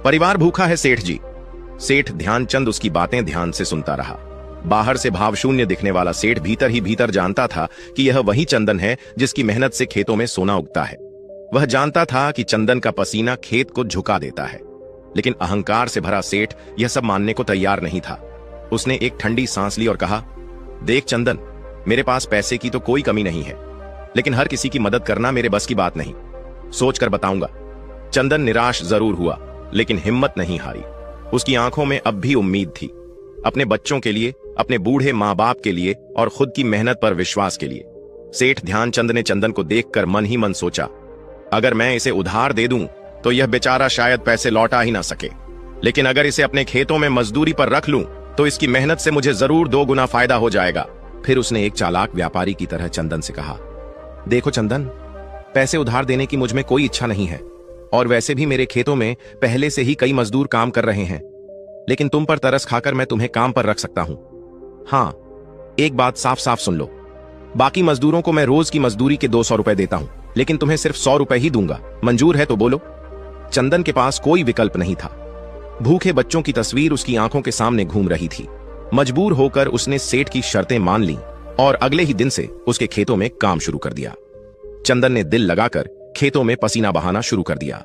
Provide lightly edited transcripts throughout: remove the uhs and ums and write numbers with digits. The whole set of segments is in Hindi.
परिवार भूखा है सेठ जी। सेठ ध्यानचंद उसकी बातें ध्यान से सुनता रहा। बाहर से भावशून्य दिखने वाला सेठ भीतर ही भीतर जानता था कि यह वही चंदन है जिसकी मेहनत से खेतों में सोना उगता है। वह जानता था कि चंदन का पसीना खेत को झुका देता है, लेकिन अहंकार से भरा सेठ यह सब मानने को तैयार नहीं था। उसने एक ठंडी सांस ली और कहा, देख चंदन, मेरे पास पैसे की तो कोई कमी नहीं है, लेकिन हर किसी की मदद करना मेरे बस की बात नहीं। सोच कर बताऊंगा। चंदन निराश जरूर हुआ, लेकिन हिम्मत नहीं हारी। उसकी आंखों में अब भी उम्मीद थी, अपने बच्चों के लिए, अपने बूढ़े माँ बाप के लिए और खुद की मेहनत पर विश्वास के लिए। सेठ ध्यानचंद ने चंदन को देखकर मन ही मन सोचा, अगर मैं इसे उधार दे दूं तो यह बेचारा शायद पैसे लौटा ही ना सके, लेकिन अगर इसे अपने खेतों में मजदूरी पर रख लूं तो इसकी मेहनत से मुझे जरूर 2 गुना फायदा हो जाएगा। फिर उसने एक चालाक व्यापारी की तरह चंदन से कहा, देखो चंदन, पैसे उधार देने की मुझ में कोई इच्छा नहीं है, और वैसे भी मेरे खेतों में पहले से ही कई मजदूर काम कर रहे हैं, लेकिन तुम पर तरस खाकर मैं तुम्हें काम पर रख सकता हूं। हाँ, एक बात साफ साफ सुन लो, बाकी मजदूरों को मैं रोज की मजदूरी के 200 रुपए देता हूं, लेकिन तुम्हें सिर्फ 100 रुपए ही दूंगा। मंजूर है तो बोलो। चंदन के पास कोई विकल्प नहीं था। भूखे बच्चों की तस्वीर उसकी आंखों के सामने घूम रही थी। मजबूर होकर उसने सेठ की शर्तें मान ली और अगले ही दिन से उसके खेतों में काम शुरू कर दिया। चंदन ने दिल लगाकर खेतों में पसीना बहाना शुरू कर दिया।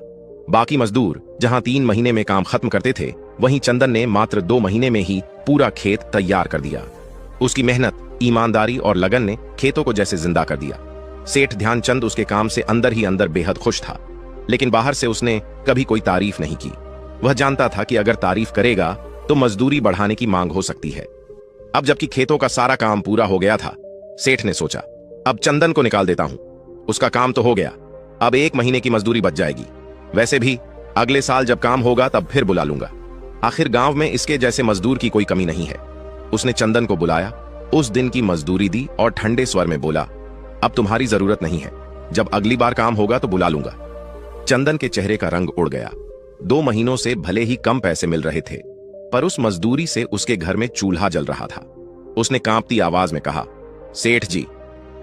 बाकी मजदूर जहां 3 महीने में काम खत्म करते थे, वहीं चंदन ने मात्र 2 महीने में ही पूरा खेत तैयार कर दिया। उसकी मेहनत, ईमानदारी और लगन ने खेतों को जैसे जिंदा कर दिया। सेठ ध्यानचंद उसके काम से अंदर ही अंदर बेहद खुश था, लेकिन बाहर से उसने कभी कोई तारीफ नहीं की। वह जानता था कि अगर तारीफ करेगा तो मजदूरी बढ़ाने की मांग हो सकती है। अब जबकि खेतों का सारा काम पूरा हो गया था, सेठ ने सोचा, अब चंदन को निकाल देता हूं। उसका काम तो हो गया, अब 1 महीने की मजदूरी बच जाएगी। वैसे भी अगले साल जब काम होगा तब फिर बुला लूंगा। आखिर गांव में इसके जैसे मजदूर की कोई कमी नहीं है। उसने चंदन को बुलाया, उस दिन की मजदूरी दी और ठंडे स्वर में बोला, अब तुम्हारी जरूरत नहीं है, जब अगली बार काम होगा तो बुला लूंगा। चंदन के चेहरे का रंग उड़ गया। 2 महीनों से भले ही कम पैसे मिल रहे थे, पर उस मजदूरी से उसके घर में चूल्हा जल रहा था। उसने कांपती आवाज में कहा, सेठ जी,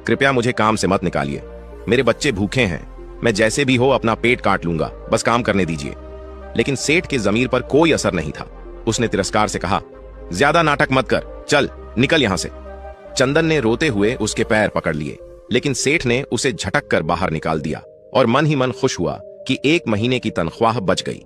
कृपया मुझे काम से मत निकालिए। मेरे बच्चे भूखे हैं, मैं जैसे भी हो अपना पेट काट लूंगा, बस काम करने दीजिए। लेकिन सेठ के जमीर पर कोई असर नहीं था। उसने तिरस्कार से कहा, ज्यादा नाटक मत कर, चल निकल यहां से। चंदन ने रोते हुए उसके पैर पकड़ लिए, लेकिन सेठ ने उसे झटक कर बाहर निकाल दिया और मन ही मन खुश हुआ कि 1 महीने की तनख्वाह बच गई।